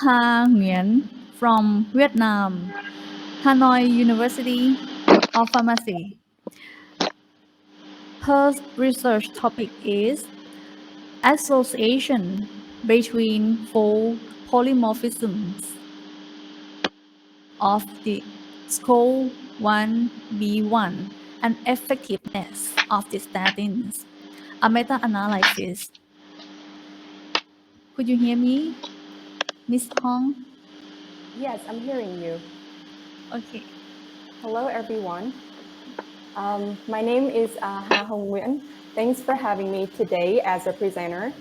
Ha Nguyen from Vietnam, Hanoi University of Pharmacy. Her research topic is association between four polymorphisms of the SCO1B1 and effectiveness of the statins, a meta-analysis. Could you hear me, Miss Hong? Yes, I'm hearing you. Okay. Hello, everyone. My name is Ha Hong Nguyen. Thanks for having me today as a presenter.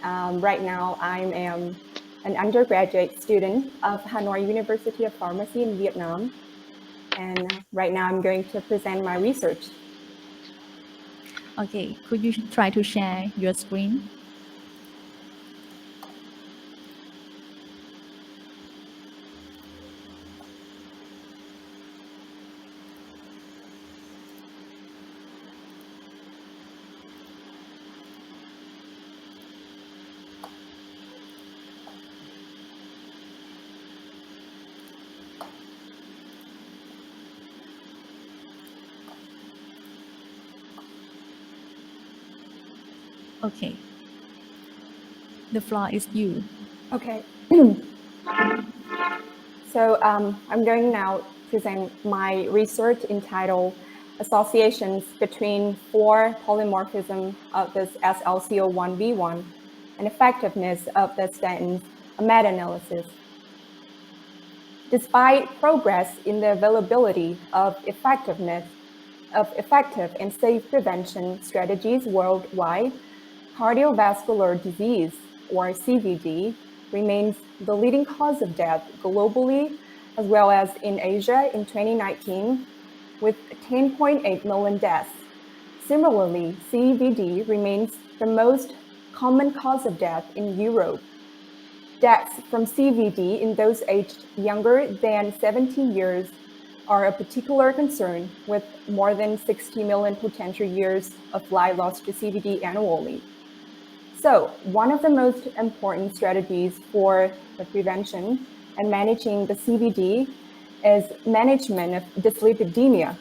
Right now, I am an undergraduate student of Hanoi University of Pharmacy in Vietnam. And right now, I'm going to present my research. Okay, could you try to share your screen? Okay. The floor is you. Okay. So I'm going now to present my research entitled Associations Between Four Polymorphism of this SLCO1B1 and Effectiveness of the Statins, a meta-analysis. Despite progress in the availability of effective and safe prevention strategies worldwide, cardiovascular disease, or CVD, remains the leading cause of death globally, as well as in Asia in 2019, with 10.8 million deaths. Similarly, CVD remains the most common cause of death in Europe. Deaths from CVD in those aged younger than 17 years are a particular concern, with more than 60 million potential years of life lost to CVD annually. So, one of the most important strategies for the prevention and managing the CVD is management of dyslipidemia,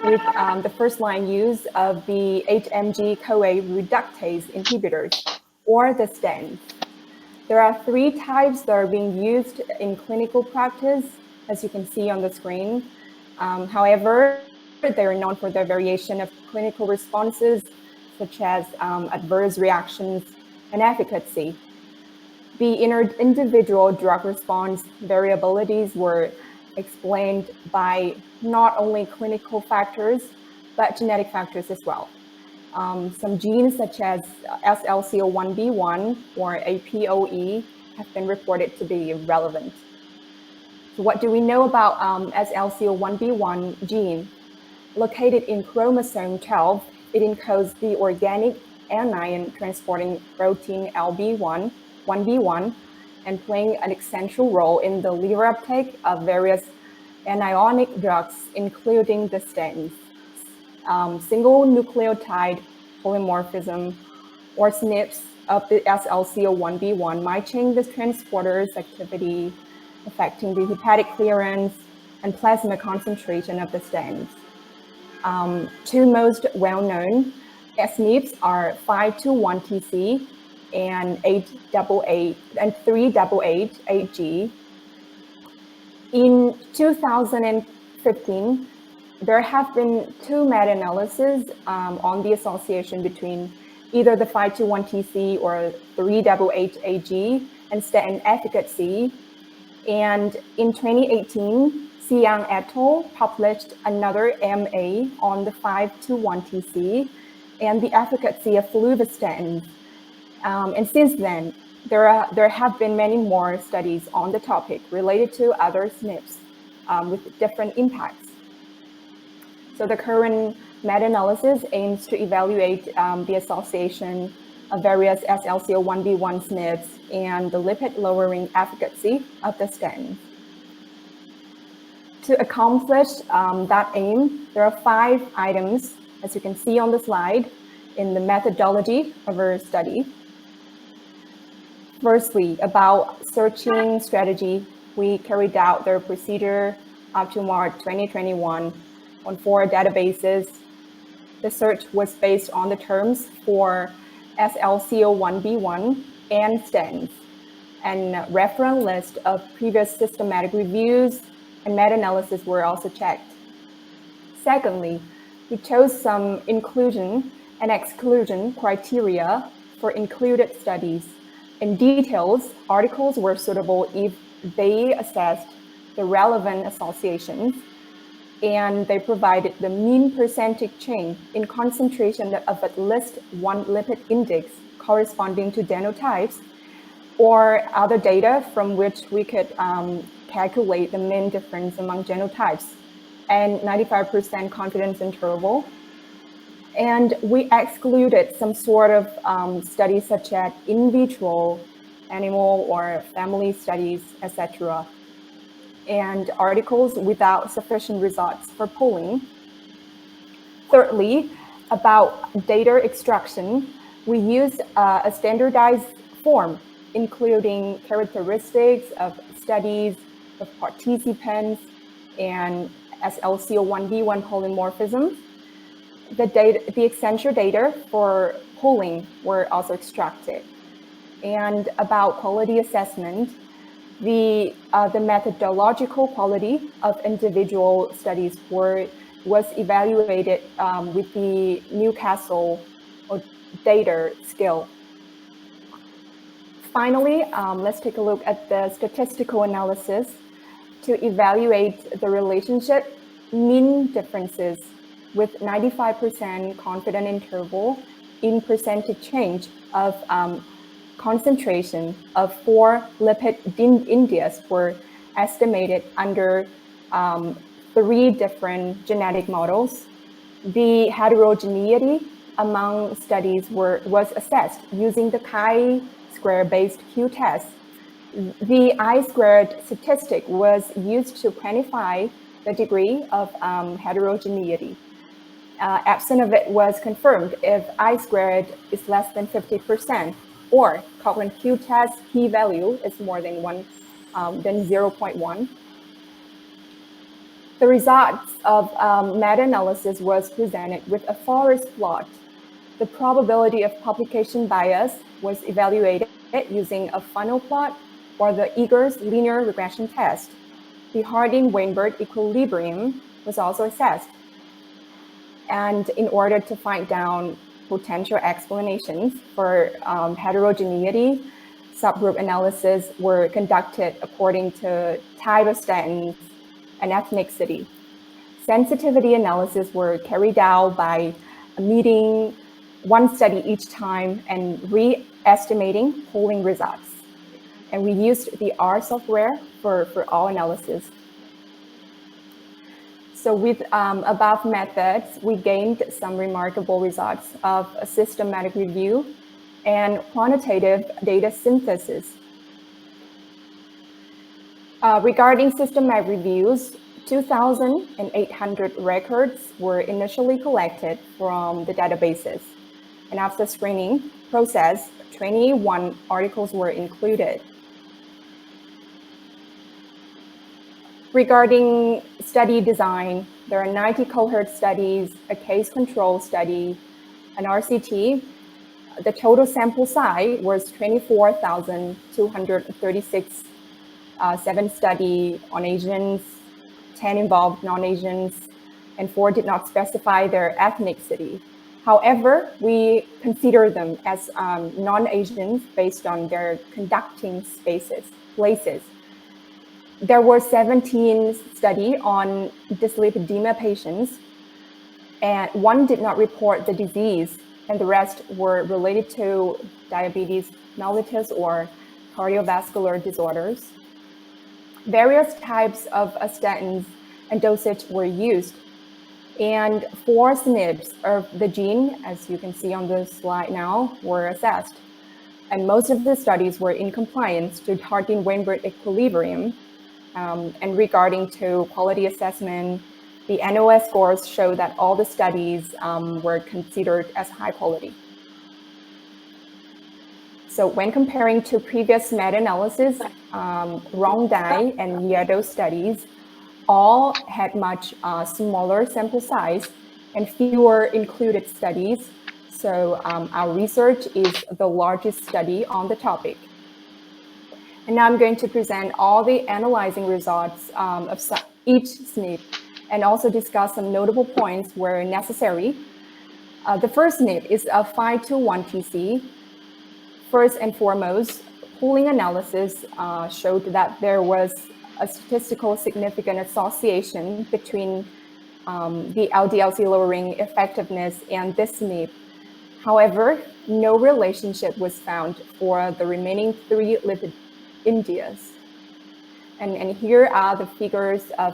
with the first-line use of the 8-MG-CoA reductase inhibitors, or the statins. There are three types that are being used in clinical practice, as you can see on the screen. However, they are known for their variation of clinical responses, such as adverse reactions and efficacy. The individual drug response variabilities were explained by not only clinical factors, but genetic factors as well. Some genes such as SLCO1B1 or APOE have been reported to be relevant. So what do we know about SLCO1B1 gene? Located in chromosome 12, it encodes the organic anion transporting protein LB1, 1B1, and playing an essential role in the liver uptake of various anionic drugs, including the statins. Single nucleotide polymorphism, or SNPs, of the SLCO1B1 might change the transporter's activity, affecting the hepatic clearance and plasma concentration of the statins. Two most well-known SNPs are 521TC and 388G. In 2015, there have been two meta-analyses on the association between either the 521TC or 388AG and statin efficacy. And in 2018, Xiang et al. Published another MA on the 521TC and the efficacy of fluvastatin. And since then, there have been many more studies on the topic related to other SNPs with different impacts. So the current meta-analysis aims to evaluate the association of various SLCO1B1 SNPs and the lipid-lowering efficacy of the statin. To accomplish that aim, there are 5 items, as you can see on the slide, in the methodology of our study. Firstly, about searching strategy, we carried out the procedure up to March 2021 on 4 databases. The search was based on the terms for SLCO1B1 and statins, and a reference list of previous systematic reviews and meta-analysis were also checked. Secondly, we chose some inclusion and exclusion criteria for included studies. In details, articles were suitable if they assessed the relevant associations and they provided the mean percentage change in concentration of at least one lipid index corresponding to genotypes or other data from which we could calculate the mean difference among genotypes and 95% confidence interval. And we excluded some sort of studies such as in vitro, animal or family studies, etc., and articles without sufficient results for polling. Thirdly, about data extraction, we used a standardized form, including characteristics of studies, of participants, and SLCO1B1 polymorphism. The essential data for polling were also extracted. And about quality assessment, the methodological quality of individual studies was evaluated with the Newcastle data scale. Finally, let's take a look at the statistical analysis to evaluate the relationship mean differences with 95% confident interval in percentage change of concentration of 4 lipid indices were estimated under 3 different genetic models. The heterogeneity among studies was assessed using the chi-square-based Q-test. The I-squared statistic was used to quantify the degree of heterogeneity. Absent of it was confirmed if I-squared is less than 50%, or Copeland Q-test p-value is more than 0.1. The results of meta-analysis was presented with a forest plot. The probability of publication bias was evaluated using a funnel plot or the Eager's linear regression test. The Harding-Weinberg equilibrium was also assessed. And in order to find down potential explanations for heterogeneity, subgroup analysis were conducted according to type of statins and ethnicity. Sensitivity analysis were carried out by meeting one study each time and re-estimating polling results. And we used the R software for all analysis. So with above methods, we gained some remarkable results of a systematic review and quantitative data synthesis. Regarding systematic reviews, 2,800 records were initially collected from the databases. And after screening process, 21 articles were included. Regarding study design, there are 90 cohort studies, a case control study, an RCT. The total sample size was 24,236, 7 study on Asians, 10 involved non-Asians, and 4 did not specify their ethnicity. However, we consider them as non-Asians based on their conducting places. There were 17 studies on dyslipidemia patients, and 1 did not report the disease, and the rest were related to diabetes mellitus or cardiovascular disorders. Various types of statins and dosage were used, and 4 SNPs of the gene, as you can see on the slide now, were assessed. And most of the studies were in compliance to Harding-Weinberg equilibrium. And regarding to quality assessment, the NOS scores show that all the studies were considered as high quality. So when comparing to previous meta-analysis, Rongdai and Yedo studies all had much smaller sample size and fewer included studies. So our research is the largest study on the topic. And now I'm going to present all the analyzing results of each SNP and also discuss some notable points where necessary. The first SNP is a 521TC. First and foremost, pooling analysis showed that there was a statistical significant association between the LDL-C lowering effectiveness and this SNP. However, no relationship was found for the remaining 3 lipid indices. And here are the figures of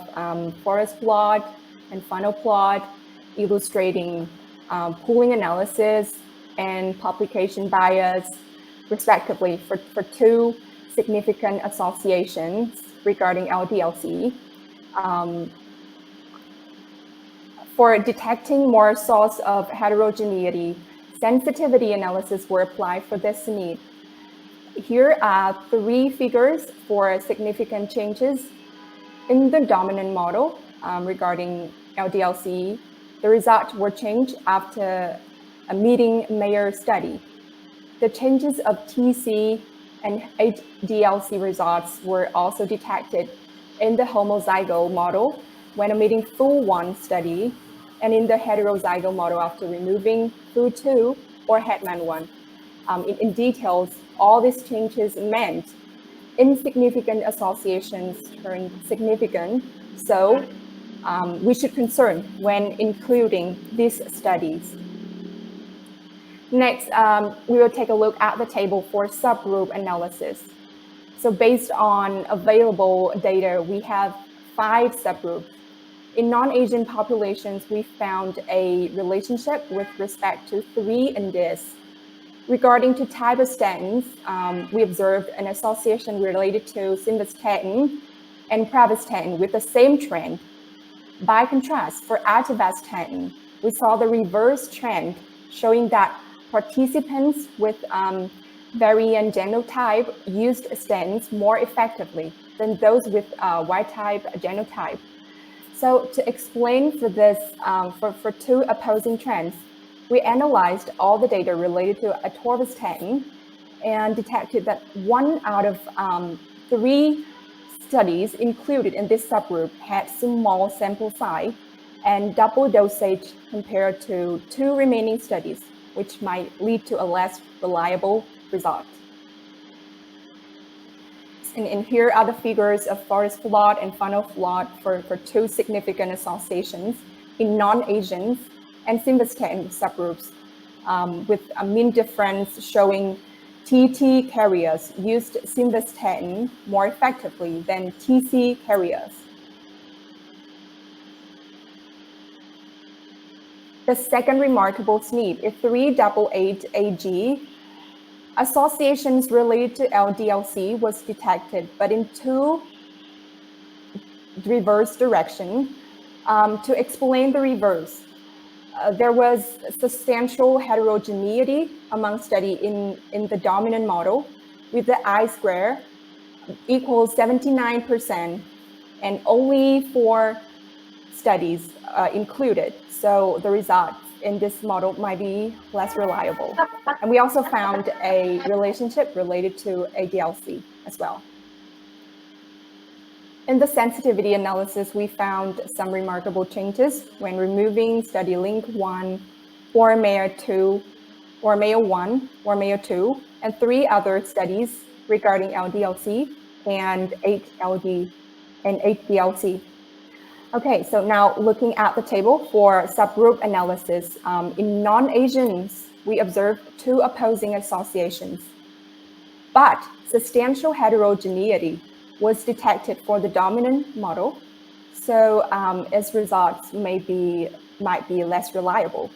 forest plot and funnel plot illustrating pooling analysis and publication bias, respectively, for 2 significant associations regarding LDL-C. For detecting more source of heterogeneity, sensitivity analysis were applied for this SNP. Here are 3 figures for significant changes in the dominant model regarding LDL-C. The results were changed after a meeting Mayer study. The changes of TC and HDL-C results were also detected in the homozygote model when omitting FU1 study and in the heterozygote model after removing FU2 or Hetman1. In details, all these changes meant insignificant associations turned significant, so we should concern when including these studies. Next, we will take a look at the table for subgroup analysis. So based on available data, we have 5 subgroups. In non-Asian populations, we found a relationship with respect to 3 indices. Regarding to type of statins, we observed an association related to simvastatin and pravastatin with the same trend. By contrast, for atorvastatin, we saw the reverse trend, showing that participants with variant genotype used statins more effectively than those with Y-type genotype. So to explain for this, for 2 opposing trends, we analyzed all the data related to atorvastatin and detected that 1 out of 3 studies included in this subgroup had small sample size and double dosage compared to 2 remaining studies, which might lead to a less reliable result. And here are the figures of forest plot and funnel plot for 2 significant associations in non-Asians and simvastatin subgroups, with a mean difference showing TT carriers used simvastatin more effectively than TC carriers. The second remarkable SNP is 388AG. Associations related to LDL-C was detected, but in 2 reverse directions. To explain the reverse, there was substantial heterogeneity among study in the dominant model, with the I-square equals 79% and only 4 studies included. So the results in this model might be less reliable. And we also found a relationship related to ADL-C as well. In the sensitivity analysis, we found some remarkable changes when removing study link 1 or Mayo 2 or Mayo 1 or Mayo 2 and 3 other studies regarding LDL-C and HLD and HDL-C. Okay, so now looking at the table for subgroup analysis, in non-Asians, we observed 2 opposing associations, but substantial heterogeneity was detected for the dominant model, so its results might be less reliable.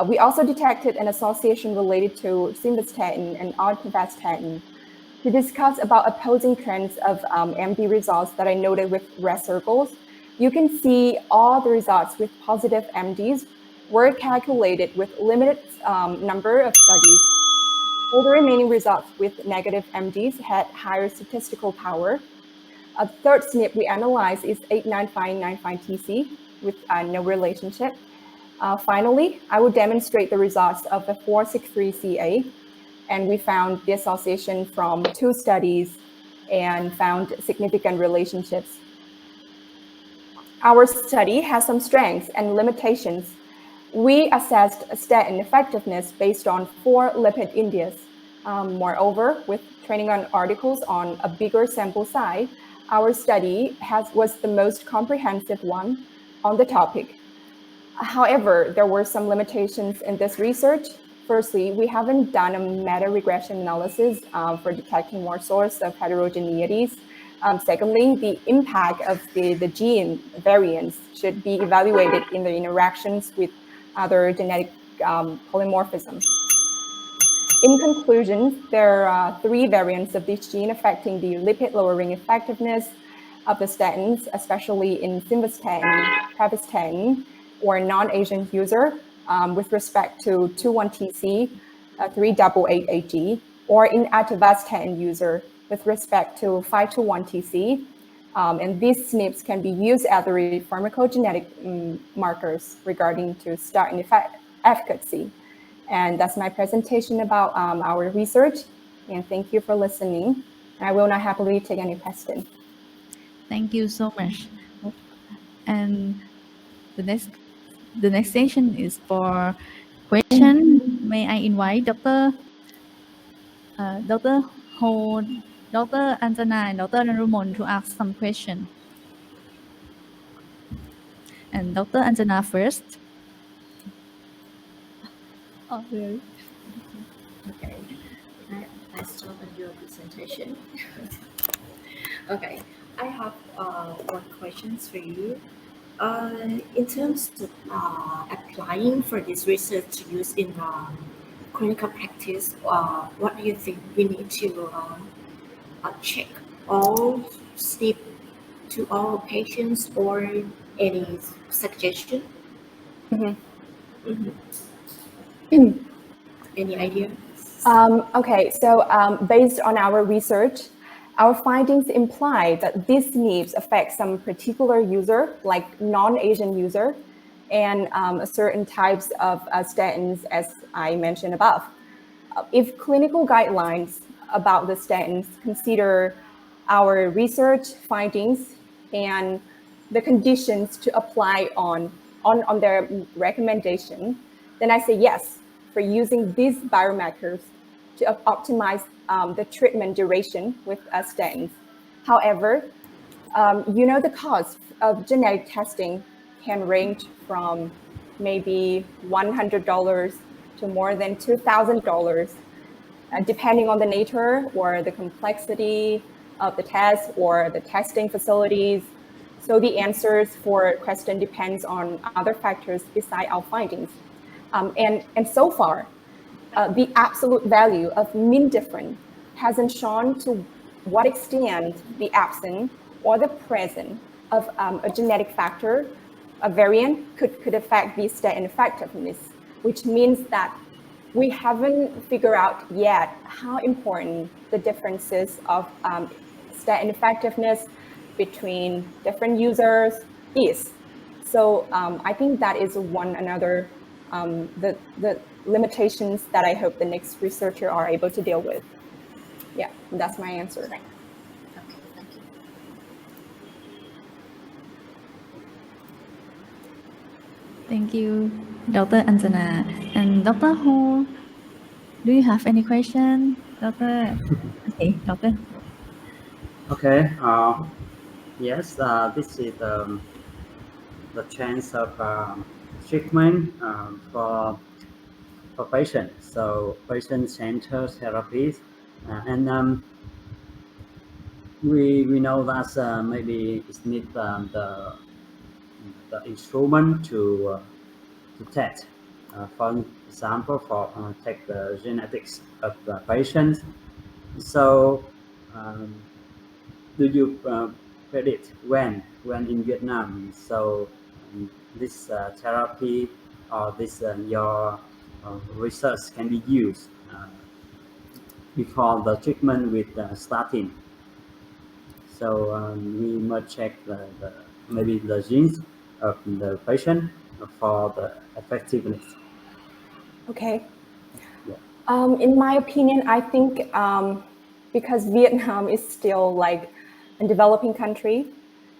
We also detected an association related to simvastatin and atorvastatin. To discuss about opposing trends of MD results that I noted with red circles, you can see all the results with positive MDs were calculated with limited number of studies. All the remaining results with negative MDs had higher statistical power. A third SNP we analyzed is 89595TC with no relationship. Finally, I will demonstrate the results of the 463CA, and we found the association from 2 studies and found significant relationships. Our study has some strengths and limitations. We assessed statin effectiveness based on 4 lipid indices. Moreover, with training on articles on a bigger sample size, our study was the most comprehensive one on the topic. However, there were some limitations in this research. Firstly, we haven't done a meta-regression analysis for detecting more source of heterogeneities. Secondly, the impact of the gene variants should be evaluated in the interactions with other genetic polymorphisms. In conclusion, there are 3 variants of this gene affecting the lipid-lowering effectiveness of the statins, especially in simvastatin, pravastatin, or non-Asian user with respect to 21TC, 388AG, or in atorvastatin user with respect to 521TC. And these SNPs can be used as the pharmacogenetic markers regarding to statin efficacy. And that's my presentation about our research. And thank you for listening. I will now happily take any questions. Thank you so much. And the next session is for question. May I invite Dr. Ho, Dr. Anjana, and Dr. Narumon to ask some question. And Dr. Anjana first. Oh, really? Okay, I start on your presentation. Okay, I have one question for you. In terms of applying for this research to use in clinical practice, what do you think we need to check all sleep to all patients or any suggestion? Any idea? Okay, so based on our research, our findings imply that these SNPs affect some particular user, like non-Asian user, and certain types of statins, as I mentioned above. If clinical guidelines about the statins consider our research findings and the conditions to apply on their recommendation, then I say yes for using these biomarkers to optimize the treatment duration with statins. However, the cost of genetic testing can range from maybe $100 to more than $2,000, depending on the nature or the complexity of the test or the testing facilities. So the answers for a question depends on other factors beside our findings. And so far, the absolute value of mean difference hasn't shown to what extent the absence or the presence of a genetic factor, a variant, could affect the statin effectiveness, which means that we haven't figured out yet how important the differences of statin effectiveness between different users is. So I think that is the limitations that I hope the next researcher are able to deal with. Yeah, that's my answer. Okay, thank you. Thank you, Dr. Anjana. And Dr. Ho, do you have any question? Dr. Okay, Doctor. Okay. Yes, this is the chance of treatment for patients. So patient-centered therapies, and we know that maybe it's need the instrument to test. For example, take the genetics of the patient. So do you predict when in Vietnam? So this therapy or this your research can be used before the treatment with statin. So we must check maybe the genes of the patient for the effectiveness. Okay. Yeah. In my opinion, I think because Vietnam is still like a developing country,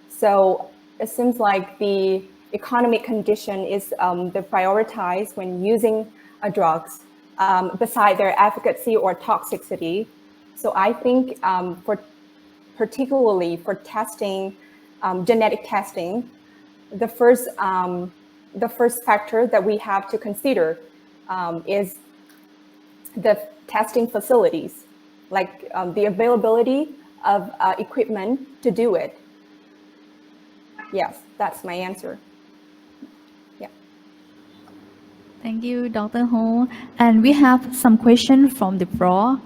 so it seems like the economic condition is the prioritized when using drugs, beside their efficacy or toxicity. So I think for particularly for testing, genetic testing, the first factor that we have to consider is the testing facilities, like the availability of equipment to do it. Yes, that's my answer. Yeah. Thank you, Dr. Ho. And we have some questions from the floor.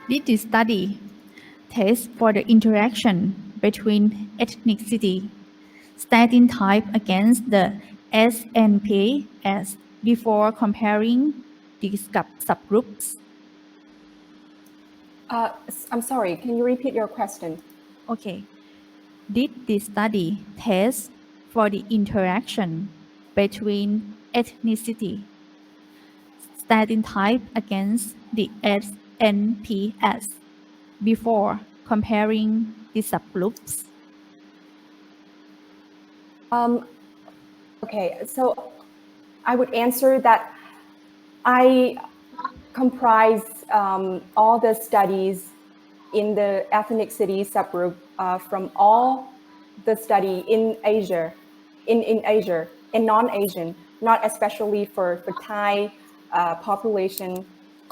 Did the study test for the interaction between ethnicity, statin type against the SNP as before comparing these subgroups? I'm sorry, can you repeat your question? Okay. Did the study test for the interaction between ethnicity, statin type against the SNPs before comparing the subgroups? Okay, so I would answer that I comprise all the studies in the ethnicity subgroup from all the study in Asia, in Asia, and non-Asian, not especially for Thai population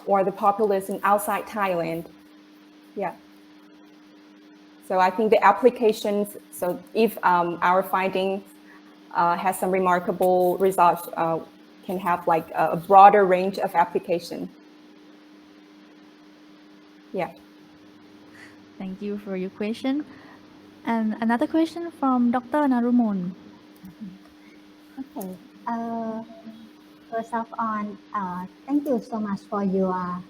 or the population outside Thailand. Yeah. So I think the applications, so if our findings has some remarkable results, can have like a broader range of application. Yeah. Thank you for your question. And another question from Dr. Narumon. Okay. First of all, thank you so much for your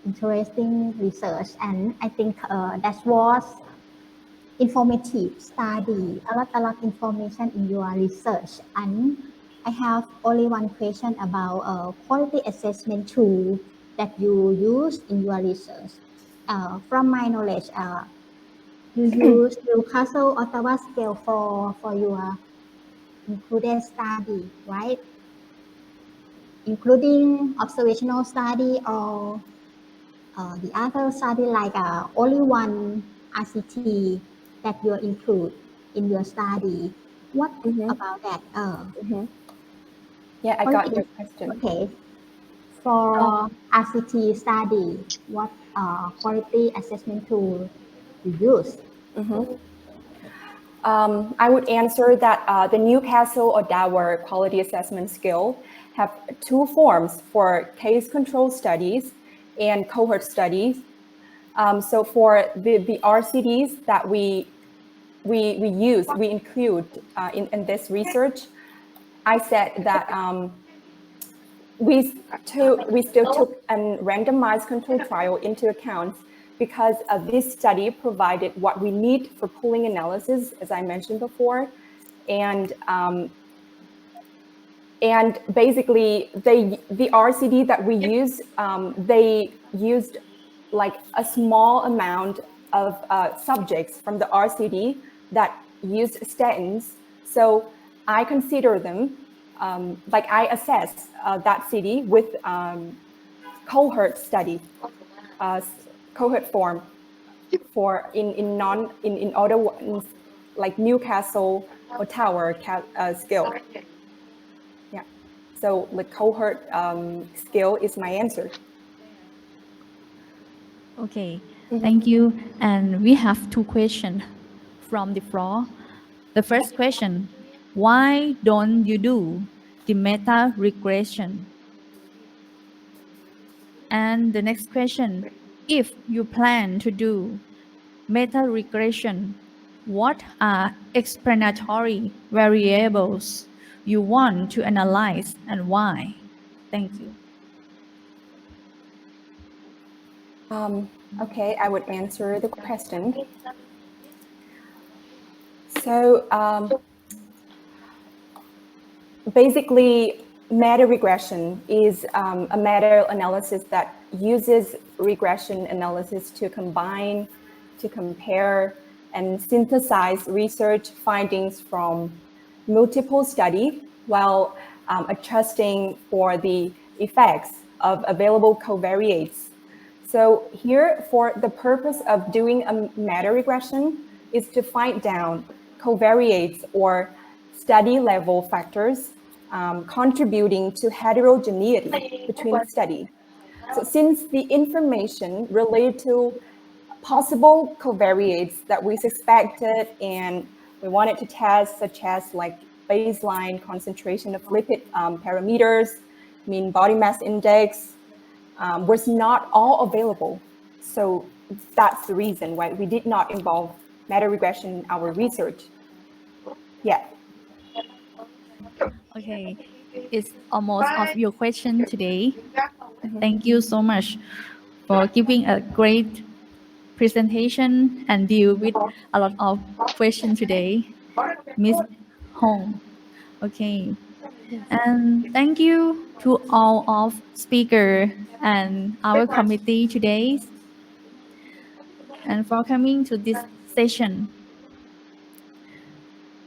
interesting research, and I think that was informative study. A lot information in your research, and I have only one question about quality assessment tool that you use in your research. From my knowledge, you use Newcastle Ottawa scale for your included study, right? Including observational study or the other study like only one RCT that you include in your study. What about that? Yeah, I got your question. Okay. For RCT study, what quality assessment tool you use? I would answer that the Newcastle or Dower quality assessment scale have two forms for case control studies and cohort studies. So for the RCDs that we include in this research, I said that we still took a randomized control trial into account because this study provided what we need for pooling analysis, as I mentioned before, and basically the RCD that we use, they used like a small amount of subjects from the RCD that used statins. So I consider them like I assess that CD with cohort study, cohort form for in Ottawa, like Newcastle or Tower scale. Yeah. So the cohort scale is my answer. Okay, thank you. And we have two questions from the floor. The first question, why don't you do the meta regression? And the next question, if you plan to do meta regression, what are explanatory variables you want to analyze and why? Thank you. Okay, I would answer the question. So basically, meta regression is a meta analysis that uses regression analysis to combine, to compare, and synthesize research findings from multiple studies while adjusting for the effects of available covariates. So here, for the purpose of doing a meta regression, is to find down covariates or study level factors contributing to heterogeneity between study. So since the information related to possible covariates that we suspected and we wanted to test, such as like baseline concentration of lipid parameters, mean body mass index, was not all available. So that's the reason why we did not involve meta regression in our research. Yeah. Okay, it's almost of your question today. Thank you so much for giving a great presentation and deal with a lot of questions today, Miss Hong. Okay, and thank you to all of speaker and our committee today and for coming to this session.